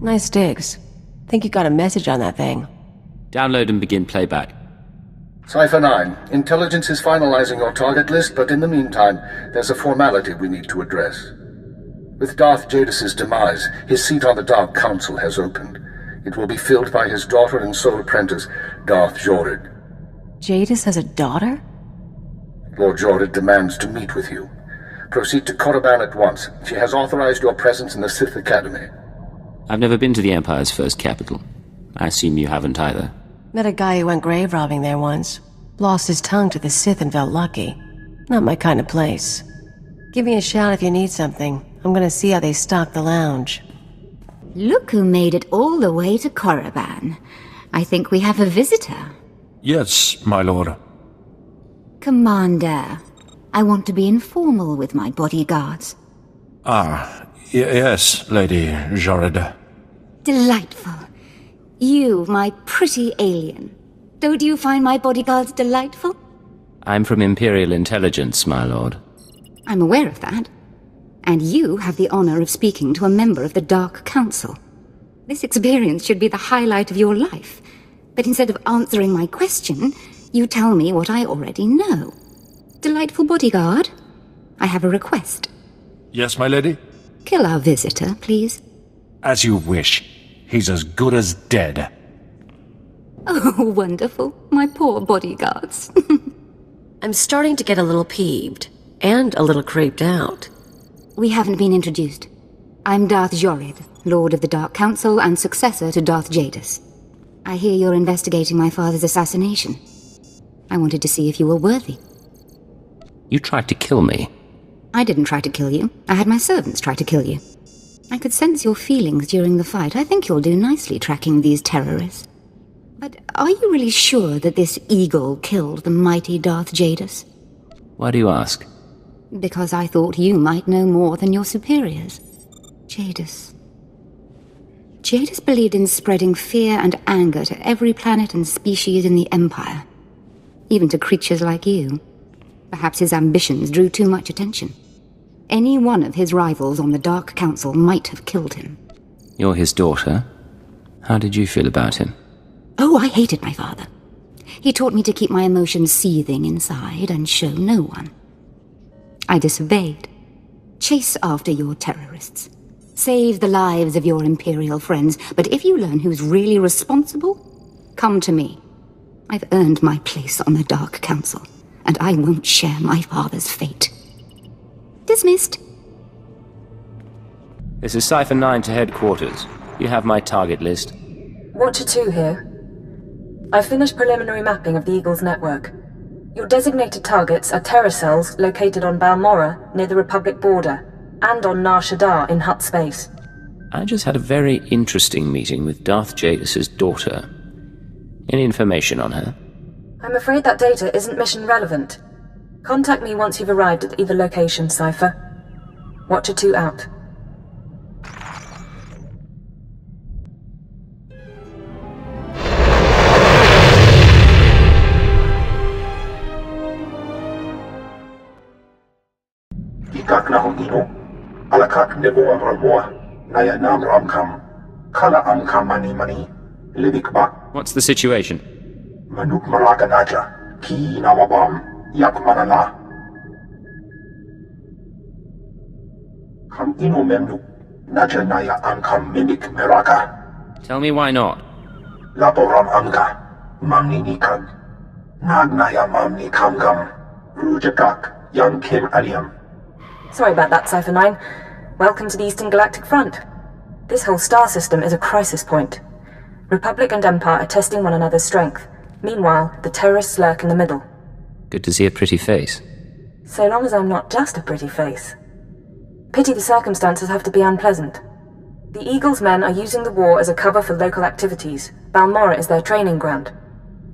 Nice digs. Think you got a message on that thing. Download and begin playback. Cipher 9, Intelligence is finalizing your target list, but in the meantime, there's a formality we need to address. With Darth Jadis' demise, his seat on the Dark Council has opened. It will be filled by his daughter and sole apprentice, Darth Jorid. Jadis has a daughter? Lord Jorid demands to meet with you. Proceed to Korriban at once. She has authorized your presence in the Sith Academy. I've never been to the Empire's first capital. I assume you haven't either. Met a guy who went grave robbing there once. Lost his tongue to the Sith and felt lucky. Not my kind of place. Give me a shout if you need something. I'm gonna see how they stock the lounge. Look who made it all the way to Korriban. I think we have a visitor. Yes, my lord. Commander, I want to be informal with my bodyguards. Yes, Lady Jorid. Delightful. You, my pretty alien. Don't you find my bodyguards delightful? I'm from Imperial Intelligence, my lord. I'm aware of that. And you have the honor of speaking to a member of the Dark Council. This experience should be the highlight of your life. But instead of answering my question, you tell me what I already know. Delightful bodyguard, I have a request. Yes, my lady? Kill our visitor, please. As you wish. He's as good as dead. Oh, wonderful. My poor bodyguards. I'm starting to get a little peeved. And a little creeped out. We haven't been introduced. I'm Darth Jorid, Lord of the Dark Council and successor to Darth Jadis. I hear you're investigating my father's assassination. I wanted to see if you were worthy. You tried to kill me. I didn't try to kill you. I had my servants try to kill you. I could sense your feelings during the fight. I think you'll do nicely tracking these terrorists. But are you really sure that this eagle killed the mighty Darth Jadis? Why do you ask? Because I thought you might know more than your superiors. Jadis believed in spreading fear and anger to every planet and species in the Empire. Even to creatures like you. Perhaps his ambitions drew too much attention. Any one of his rivals on the Dark Council might have killed him. You're his daughter. How did you feel about him? Oh, I hated my father. He taught me to keep my emotions seething inside and show no one. I disobeyed. Chase after your terrorists. Save the lives of your Imperial friends. But if you learn who's really responsible, come to me. I've earned my place on the Dark Council, and I won't share my father's fate. Dismissed. This is Cipher 9 to headquarters. You have my target list. Watcher 2 here. I've finished preliminary mapping of the Eagle's network. Your designated targets are terror cells located on Balmorra near the Republic border, and on Nar Shaddaa in Hutt space. I just had a very interesting meeting with Darth Jadis' daughter. Any information on her? I'm afraid that data isn't mission relevant. Contact me once you've arrived at either location, Cipher. Watcher 2 out. Ikak na hong ino, alakak nebo ang ramoa, naya nam ramkam, kala amkam mani, libik bak. What's the situation? Manuk maraka naja, ki nawabam, yak manala. Kam ino memnuk, naja naya amkam mimik meraka. Tell me why not. Laporam amga, mamni nikag. Nag naya mamni kamgam, rujakak, yang kim aliam. Sorry about that, Cipher 9. Welcome to the Eastern Galactic Front. This whole star system is a crisis point. Republic and Empire are testing one another's strength. Meanwhile, the terrorists lurk in the middle. Good to see a pretty face. So long as I'm not just a pretty face. Pity the circumstances have to be unpleasant. The Eagle's men are using the war as a cover for local activities. Balmorra is their training ground.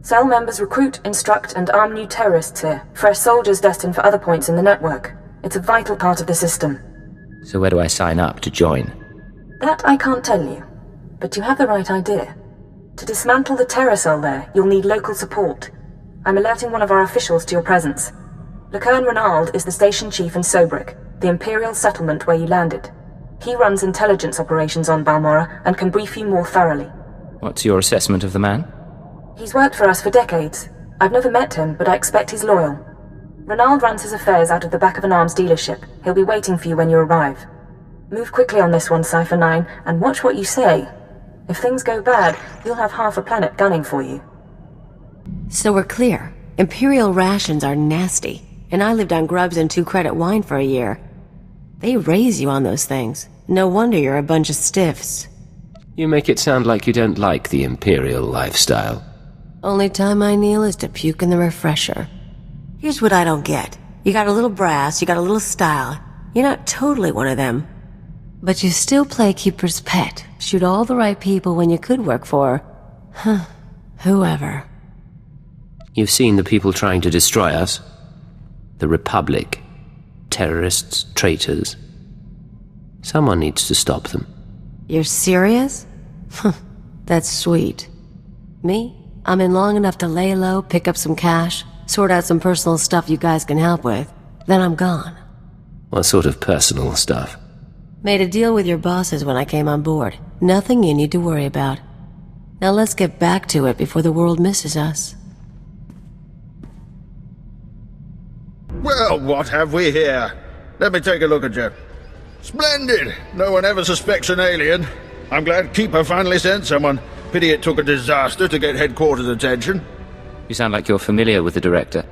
Cell members recruit, instruct, and arm new terrorists here. Fresh soldiers destined for other points in the network. It's a vital part of the system. So where do I sign up to join? That I can't tell you. But you have the right idea. To dismantle the terror cell there, you'll need local support. I'm alerting one of our officials to your presence. Lucerne Renald is the station chief in Sobrik, the Imperial settlement where you landed. He runs intelligence operations on Balmorra and can brief you more thoroughly. What's your assessment of the man? He's worked for us for decades. I've never met him, but I expect he's loyal. Ronald runs his affairs out of the back of an arms dealership. He'll be waiting for you when you arrive. Move quickly on this one, Cypher 9, and watch what you say. If things go bad, you'll have half a planet gunning for you. So we're clear. Imperial rations are nasty, and I lived on grubs and 2-credit wine for a year. They raise you on those things. No wonder you're a bunch of stiffs. You make it sound like you don't like the Imperial lifestyle. Only time I kneel is to puke in the refresher. Here's what I don't get. You got a little brass, you got a little style. You're not totally one of them. But you still play keeper's pet. Shoot all the right people when you could work for... whoever. You've seen the people trying to destroy us. The Republic. Terrorists, traitors. Someone needs to stop them. You're serious? That's sweet. Me? I'm in long enough to lay low, pick up some cash, sort out some personal stuff you guys can help with. Then I'm gone. What sort of personal stuff? Made a deal with your bosses when I came on board. Nothing you need to worry about. Now let's get back to it before the world misses us. Well, what have we here? Let me take a look at you. Splendid! No one ever suspects an alien. I'm glad Keeper finally sent someone. Pity it took a disaster to get headquarters attention. You sound like you're familiar with the director.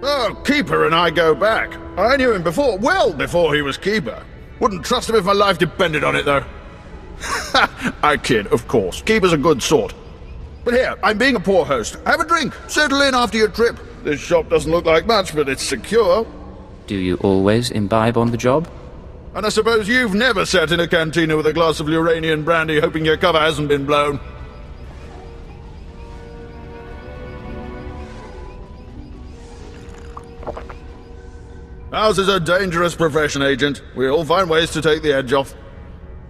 Oh, Keeper and I go back. I knew him before, well before he was Keeper. Wouldn't trust him if my life depended on it, though. I kid, of course. Keeper's a good sort. But here, I'm being a poor host. Have a drink. Settle in after your trip. This shop doesn't look like much, but it's secure. Do you always imbibe on the job? And I suppose you've never sat in a cantina with a glass of Uranian brandy hoping your cover hasn't been blown. Ours is a dangerous profession, Agent. We all find ways to take the edge off.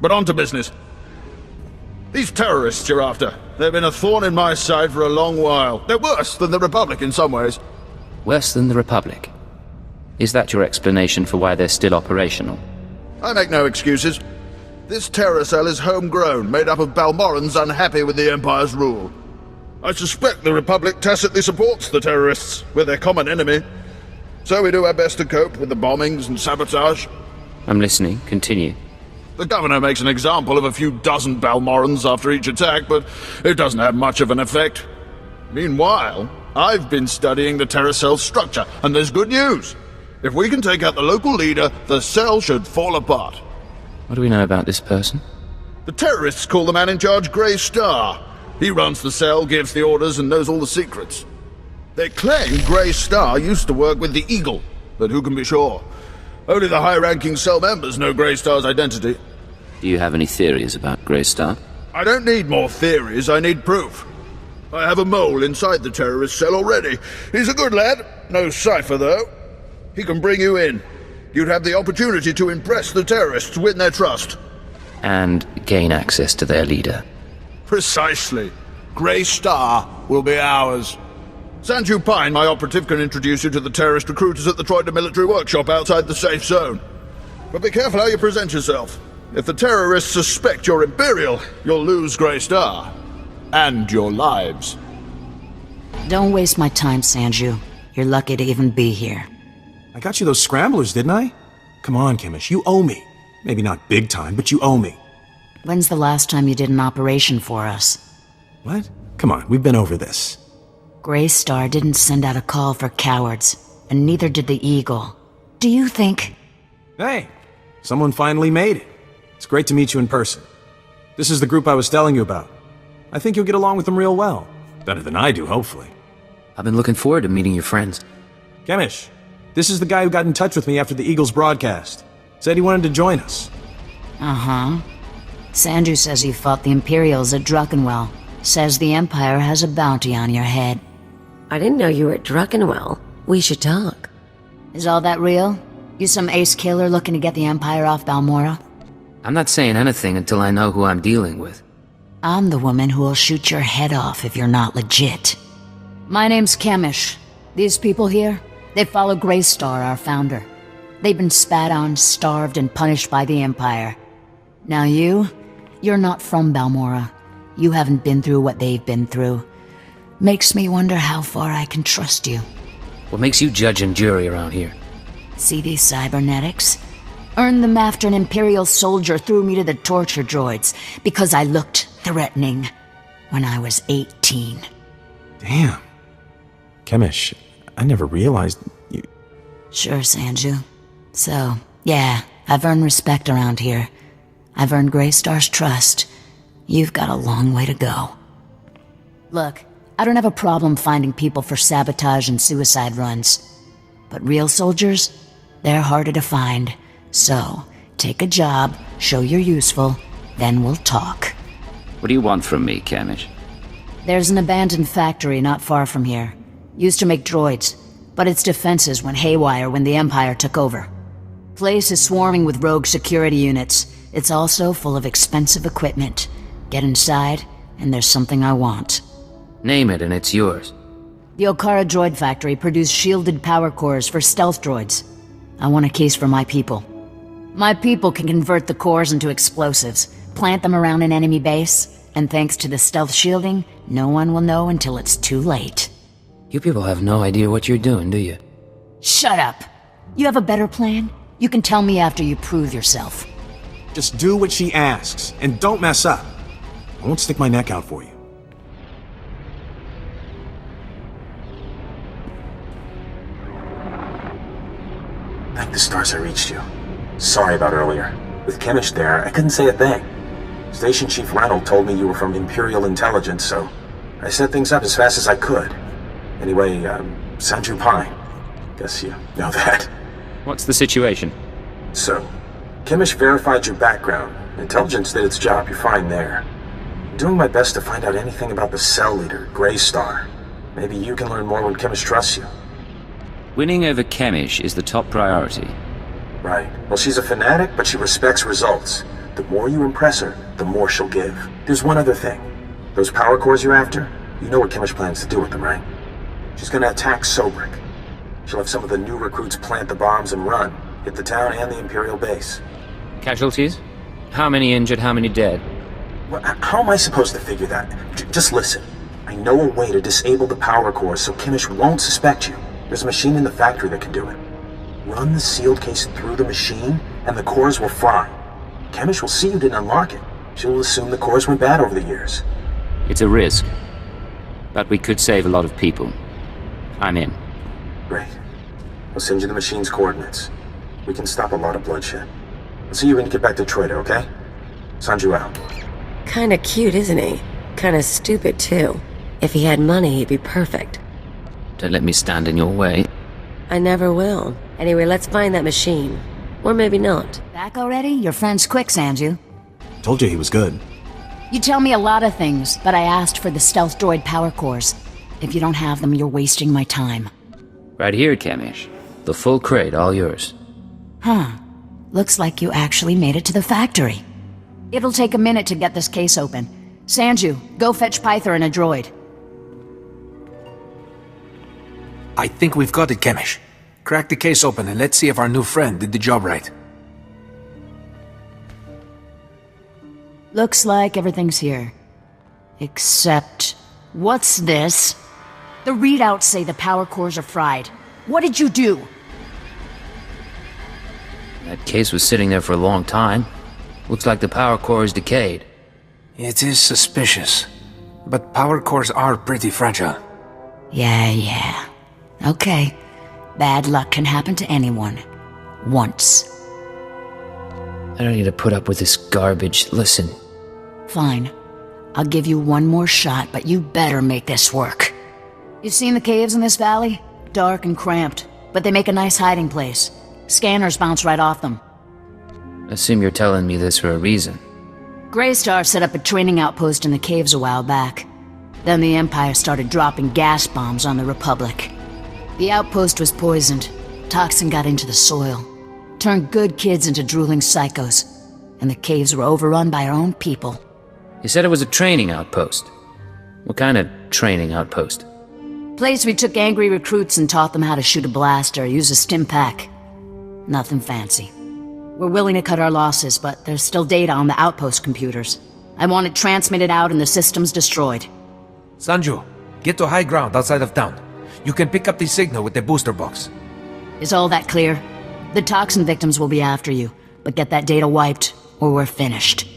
But on to business. These terrorists you're after, they've been a thorn in my side for a long while. They're worse than the Republic in some ways. Worse than the Republic? Is that your explanation for why they're still operational? I make no excuses. This terror cell is homegrown, made up of Balmorrans unhappy with the Empire's rule. I suspect the Republic tacitly supports the terrorists. We're their common enemy. So we do our best to cope with the bombings and sabotage. I'm listening. Continue. The governor makes an example of a few dozen Balmorrans after each attack, but it doesn't have much of an effect. Meanwhile, I've been studying the terror cell's structure, and there's good news. If we can take out the local leader, the cell should fall apart. What do we know about this person? The terrorists call the man in charge Grey Star. He runs the cell, gives the orders, and knows all the secrets. They claim Grey Star used to work with the Eagle, but who can be sure? Only the high-ranking cell members know Grey Star's identity. Do you have any theories about Grey Star? I don't need more theories, I need proof. I have a mole inside the terrorist cell already. He's a good lad, no cipher though. He can bring you in. You'd have the opportunity to impress the terrorists, win their trust. And gain access to their leader. Precisely. Grey Star will be ours. Sanju Pine, my operative, can introduce you to the terrorist recruiters at the Troida military workshop outside the safe zone. But be careful how you present yourself. If the terrorists suspect you're Imperial, you'll lose Grey Star. And your lives. Don't waste my time, Sanju. You're lucky to even be here. I got you those scramblers, didn't I? Come on, Kimmish, you owe me. Maybe not big time, but you owe me. When's the last time you did an operation for us? What? Come on, we've been over this. Grey Star didn't send out a call for cowards, and neither did the Eagle. Do you think... Hey, someone finally made it. It's great to meet you in person. This is the group I was telling you about. I think you'll get along with them real well. Better than I do, hopefully. I've been looking forward to meeting your friends. Kemish, this is the guy who got in touch with me after the Eagles broadcast. Said he wanted to join us. Uh-huh. Sanju says he fought the Imperials at Druckenwell. Says the Empire has a bounty on your head. I didn't know you were at Druckenwell. We should talk. Is all that real? You some ace killer looking to get the Empire off Balmorra? I'm not saying anything until I know who I'm dealing with. I'm the woman who will shoot your head off if you're not legit. My name's Kemish. These people here, they follow Grey Star, our founder. They've been spat on, starved, and punished by the Empire. Now you're not from Balmorra. You haven't been through what they've been through. Makes me wonder how far I can trust you. What makes you judge and jury around here? See these cybernetics? Earned them after an Imperial soldier threw me to the torture droids because I looked threatening when I was 18. Damn. Kemish, I never realized you... Sure, Sanju. So, yeah, I've earned respect around here. I've earned Greystar's trust. You've got a long way to go. Look, I don't have a problem finding people for sabotage and suicide runs. But real soldiers, they're harder to find. So, take a job, show you're useful, then we'll talk. What do you want from me, Kamish? There's an abandoned factory not far from here. Used to make droids, but its defenses went haywire when the Empire took over. Place is swarming with rogue security units. It's also full of expensive equipment. Get inside, and there's something I want. Name it and it's yours. The Okara droid factory produced shielded power cores for stealth droids. I want a case for my people. My people can convert the cores into explosives, plant them around an enemy base, and thanks to the stealth shielding, no one will know until it's too late. You people have no idea what you're doing, do you? Shut up! You have a better plan? You can tell me after you prove yourself. Just do what she asks, and don't mess up. I won't stick my neck out for you. Thank the stars I reached you. Sorry about earlier. With Kemish there, I couldn't say a thing. Station Chief Ranald told me you were from Imperial Intelligence, so I set things up as fast as I could. Anyway, Sanju Pine. Guess you know that. What's the situation? So, Kemish verified your background. Intelligence did its job, you're fine there. I'm doing my best to find out anything about the cell leader, Greystar. Maybe you can learn more when Kemish trusts you. Winning over Kemish is the top priority. Right. Well, she's a fanatic, but she respects results. The more you impress her, the more she'll give. There's one other thing. Those power cores you're after, you know what Kemish plans to do with them, right? She's gonna attack Sobrik. She'll have some of the new recruits plant the bombs and run, hit the town and the Imperial base. Casualties? How many injured, how many dead? Well, how am I supposed to figure that? Just listen. I know a way to disable the power cores so Kemish won't suspect you. There's a machine in the factory that can do it. Run the sealed case through the machine, and the cores will fry. Kemish will see you didn't unlock it. She'll assume the cores went bad over the years. It's a risk. But we could save a lot of people. I'm in. Great. I'll send you the machine's coordinates. We can stop a lot of bloodshed. I'll see you when you get back to Troido, okay? Sanju out. Kinda cute, isn't he? Kinda stupid, too. If he had money, he'd be perfect. Don't let me stand in your way. I never will. Anyway, let's find that machine. Or maybe not. Back already? Your friend's quick, Sanju. Told you he was good. You tell me a lot of things, but I asked for the stealth droid power cores. If you don't have them, you're wasting my time. Right here, Kamish. The full crate, all yours. Huh. Looks like you actually made it to the factory. It'll take a minute to get this case open. Sanju, go fetch Pyther and a droid. I think we've got it, Kemish. Crack the case open and let's see if our new friend did the job right. Looks like everything's here. Except... what's this? The readouts say the power cores are fried. What did you do? That case was sitting there for a long time. Looks like the power core is decayed. It is suspicious. But power cores are pretty fragile. Yeah. Okay. Bad luck can happen to anyone. Once. I don't need to put up with this garbage. Listen. Fine. I'll give you one more shot, but you better make this work. You seen the caves in this valley? Dark and cramped, but they make a nice hiding place. Scanners bounce right off them. Assume you're telling me this for a reason. Greystar set up a training outpost in the caves a while back. Then the Empire started dropping gas bombs on the Republic. The outpost was poisoned. Toxin got into the soil. Turned good kids into drooling psychos. And the caves were overrun by our own people. You said it was a training outpost. What kind of training outpost? Place we took angry recruits and taught them how to shoot a blaster, use a stim pack. Nothing fancy. We're willing to cut our losses, but there's still data on the outpost computers. I want it transmitted out and the systems destroyed. Sanju, get to high ground outside of town. You can pick up the signal with the booster box. Is all that clear? The toxin victims will be after you, but get that data wiped, or we're finished.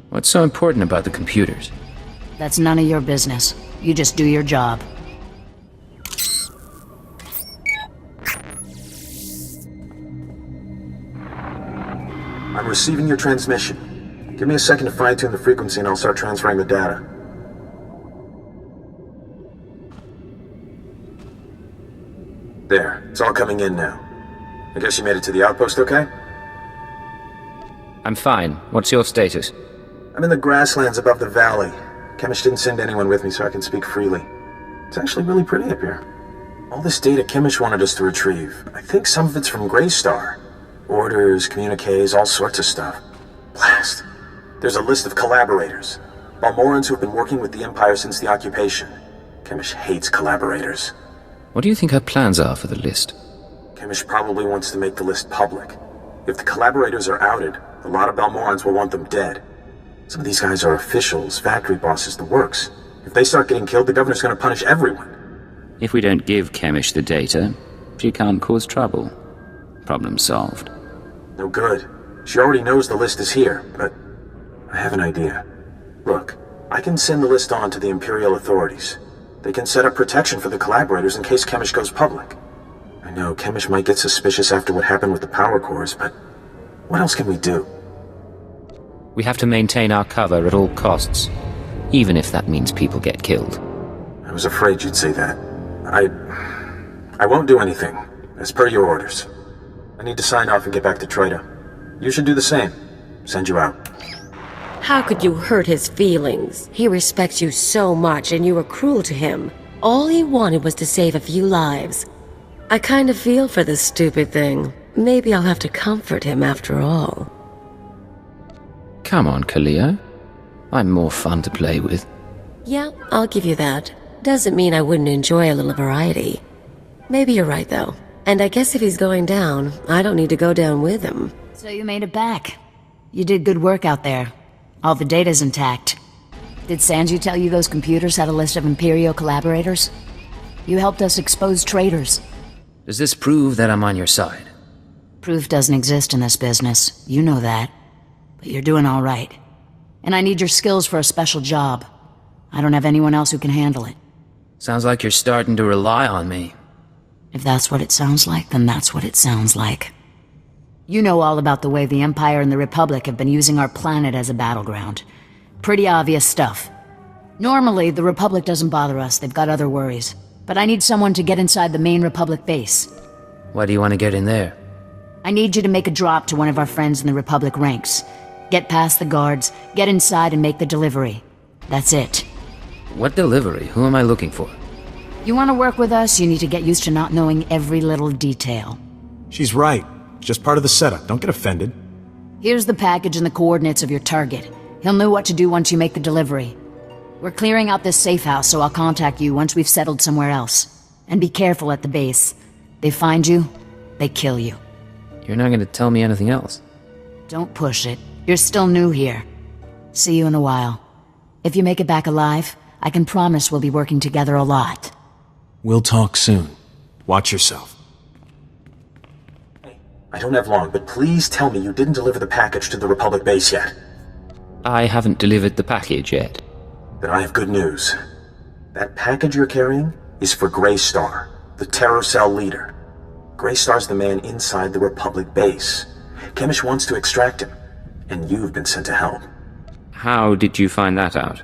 What's so important about the computers? That's none of your business. You just do your job. I'm receiving your transmission. Give me a second to fine-tune the frequency and I'll start transferring the data. There, it's all coming in now. I guess you made it to the outpost okay? I'm fine. What's your status? I'm in the grasslands above the valley. Kemish didn't send anyone with me so I can speak freely. It's actually really pretty up here. All this data Kemish wanted us to retrieve. I think some of it's from Greystar. Orders, communiques, all sorts of stuff. Blast. There's a list of collaborators. Balmorrans who've been working with the Empire since the occupation. Kemish hates collaborators. What do you think her plans are for the list? Kemish probably wants to make the list public. If the collaborators are outed, a lot of Balmorrans will want them dead. Some of these guys are officials, factory bosses, the works. If they start getting killed, the governor's gonna punish everyone. If we don't give Kemish the data, she can't cause trouble. Problem solved. No good. She already knows the list is here, but I have an idea. Look, I can send the list on to the Imperial authorities. They can set up protection for the collaborators in case Kemish goes public. I know Kemish might get suspicious after what happened with the power cores, but what else can we do? We have to maintain our cover at all costs, even if that means people get killed. I was afraid you'd say that. I won't do anything, as per your orders. I need to sign off and get back to Troida. You should do the same. Send you out. How could you hurt his feelings? He respects you so much and you were cruel to him. All he wanted was to save a few lives. I kind of feel for this stupid thing. Maybe I'll have to comfort him after all. Come on, Kaliyo. I'm more fun to play with. Yeah, I'll give you that. Doesn't mean I wouldn't enjoy a little variety. Maybe you're right, though. And I guess if he's going down, I don't need to go down with him. So you made it back. You did good work out there. All the data's intact. Did Sanju tell you those computers had a list of Imperial collaborators? You helped us expose traitors. Does this prove that I'm on your side? Proof doesn't exist in this business. You know that. But you're doing all right. And I need your skills for a special job. I don't have anyone else who can handle it. Sounds like you're starting to rely on me. If that's what it sounds like, then that's what it sounds like. You know all about the way the Empire and the Republic have been using our planet as a battleground. Pretty obvious stuff. Normally, the Republic doesn't bother us. They've got other worries. But I need someone to get inside the main Republic base. Why do you want to get in there? I need you to make a drop to one of our friends in the Republic ranks. Get past the guards, get inside and make the delivery. That's it. What delivery? Who am I looking for? You want to work with us, you need to get used to not knowing every little detail. She's right. Just part of the setup. Don't get offended. Here's the package and the coordinates of your target. He'll know what to do once you make the delivery. We're clearing out this safe house, so I'll contact you once we've settled somewhere else. And be careful at the base. They find you, they kill you. You're not going to tell me anything else. Don't push it. You're still new here. See you in a while. If you make it back alive, I can promise we'll be working together a lot. We'll talk soon. Watch yourself. I don't have long, but please tell me you didn't deliver the package to the Republic base yet. I haven't delivered the package yet. Then I have good news. That package you're carrying is for Greystar, the Terror Cell leader. Greystar's the man inside the Republic base. Kemish wants to extract him, and you've been sent to help. How did you find that out?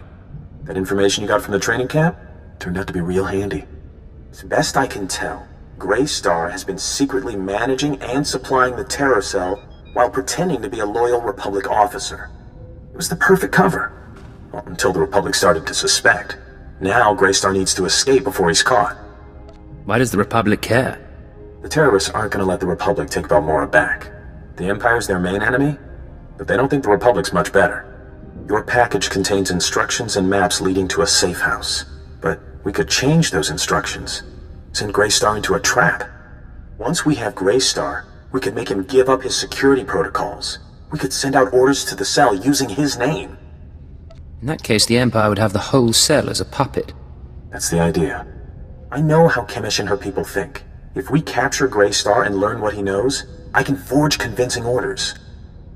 That information you got from the training camp turned out to be real handy. As best I can tell, Greystar has been secretly managing and supplying the Terror Cell while pretending to be a loyal Republic officer. It was the perfect cover. Well, until the Republic started to suspect. Now Greystar needs to escape before he's caught. Why does the Republic care? The terrorists aren't going to let the Republic take Balmorra back. The Empire's their main enemy, but they don't think the Republic's much better. Your package contains instructions and maps leading to a safe house. But we could change those instructions. Send Greystar into a trap. Once we have Greystar, We could make him give up his security protocols. We could send out orders to the cell using his name. In that case, the Empire would have the whole cell as a puppet. That's the idea. I know how Kimish and her people think. If we capture Greystar and learn what he knows, I can forge convincing orders.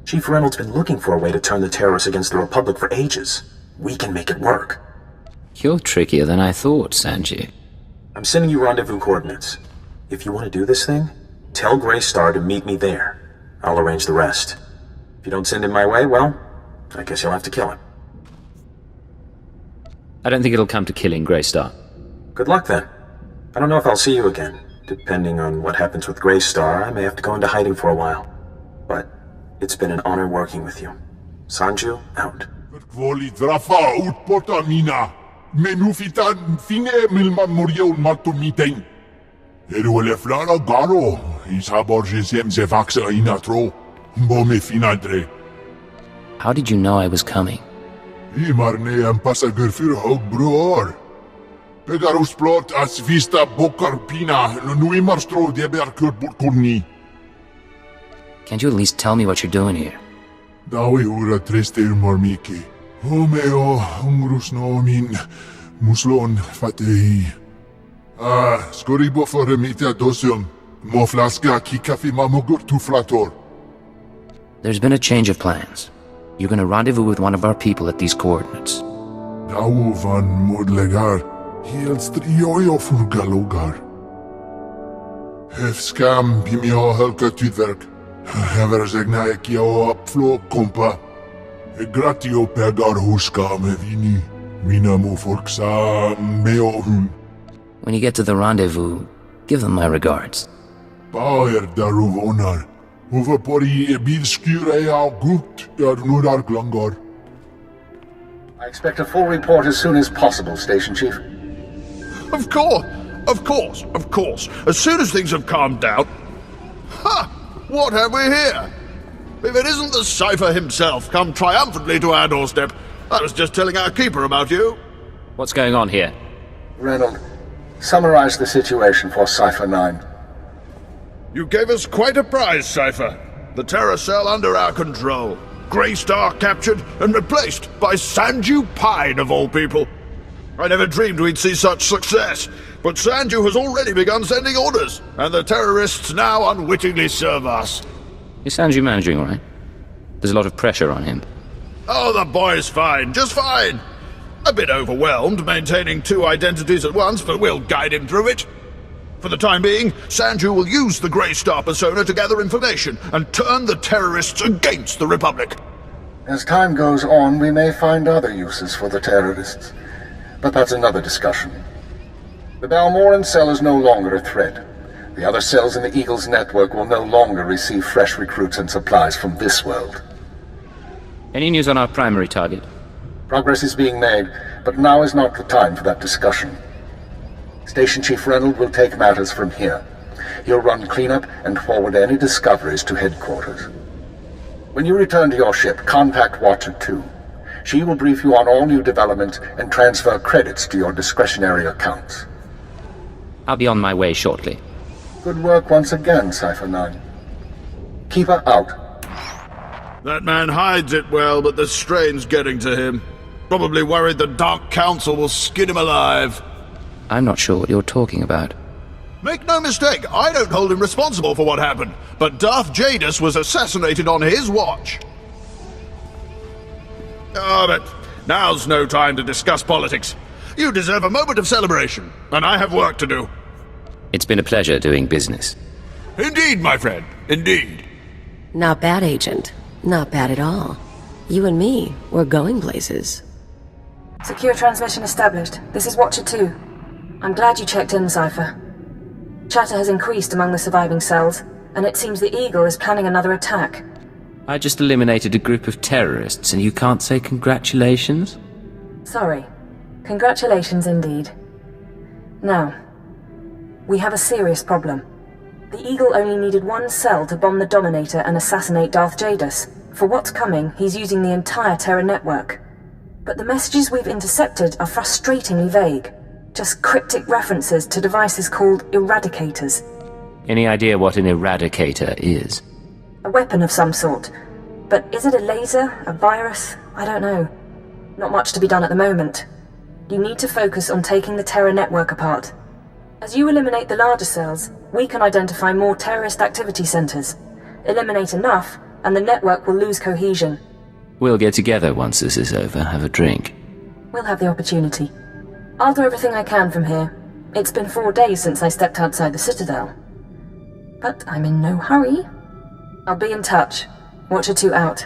Chief Reynolds' been looking for a way to turn the terrorists against the Republic for ages. We can make it work. You're trickier than I thought, Sanju. I'm sending you rendezvous coordinates. If you want to do this thing, tell Greystar to meet me there. I'll arrange the rest. If you don't send him my way, well, I guess you'll have to kill him. I don't think it'll come to killing Greystar. Good luck then. I don't know if I'll see you again. Depending on what happens with Greystar, I may have to go into hiding for a while. But it's been an honor working with you. Sanju, out. Kvoli drafa utpota mina. Menufitan fine milman moriol matumiteng. Eruele flara garo. Isaborgesem zevaxa inatro. Bome finadre. How did you know I was coming? Imarne am pasager für hog broor. Pegarus plot as vista bokarpina nuimarstro deberkur burkurni. Can't you at least tell me what you're doing here? Dawi ura trester mormiki. Homeo ungrus nomin muslon fatei. Skoribo foremita dosium. Moflaska kikafi mamogur tu flator. There's been a change of plans. You're gonna rendezvous with one of our people at these coordinates. Dawu van modlegar. Heel strioio furgalogar. Hefskam bimio helka tudverk. Hever zegna ekio apflo kompa. Gratio pegar huska me vini. Mina mo forksa meo hun. When you get to the rendezvous, give them my regards. Bauer daruvonar. Overpori bid skure au gut nudar glangor. I expect a full report as soon as possible, Station Chief. Of course. As soon as things have calmed down. Ha! What have we here? If it isn't the Cypher himself come triumphantly to our doorstep. I was just telling our keeper about you. What's going on here? Reynolds, summarize the situation for Cypher 9. You gave us quite a prize, Cypher. The Terror Cell under our control. Greystar captured and replaced by Sanju Pine, of all people. I never dreamed we'd see such success, but Sanju has already begun sending orders, and the terrorists now unwittingly serve us. Is Sanju managing all right? There's a lot of pressure on him. Oh, the boy's fine, just fine. A bit overwhelmed maintaining two identities at once, but we'll guide him through it. For the time being, Sanju will use the Greystar persona to gather information and turn the terrorists against the Republic. As time goes on, we may find other uses for the terrorists. But that's another discussion. The Balmorran cell is no longer a threat. The other cells in the Eagle's network will no longer receive fresh recruits and supplies from this world. Any news on our primary target? Progress is being made, but now is not the time for that discussion. Station Chief Reynolds will take matters from here. He'll run cleanup and forward any discoveries to headquarters. When you return to your ship, contact Watcher 2. She will brief you on all new developments and transfer credits to your discretionary accounts. I'll be on my way shortly. Good work once again, Cypher 9. Keep her out. That man hides it well, but the strain's getting to him. Probably worried the Dark Council will skin him alive. I'm not sure what you're talking about. Make no mistake, I don't hold him responsible for what happened, but Darth Jadus was assassinated on his watch. But now's no time to discuss politics. You deserve a moment of celebration, and I have work to do. It's been a pleasure doing business. Indeed, my friend, indeed. Not bad, Agent. Not bad at all. You and me, we're going places. Secure transmission established. This is Watcher 2. I'm glad you checked in, Cypher. Chatter has increased among the surviving cells, and it seems the Eagle is planning another attack. I just eliminated a group of terrorists, and you can't say congratulations? Sorry. Congratulations indeed. Now, we have a serious problem. The Eagle only needed one cell to bomb the Dominator and assassinate Darth Jadus. For what's coming, he's using the entire Terra network. But the messages we've intercepted are frustratingly vague. Just cryptic references to devices called Eradicators. Any idea what an eradicator is? A weapon of some sort. But is it a laser? A virus? I don't know. Not much to be done at the moment. You need to focus on taking the Terra network apart. As you eliminate the larger cells, we can identify more terrorist activity centers. Eliminate enough, and the network will lose cohesion. We'll get together once this is over, have a drink. We'll have the opportunity. I'll do everything I can from here. It's been 4 days since I stepped outside the Citadel. But I'm in no hurry. I'll be in touch. Watcher 2 out.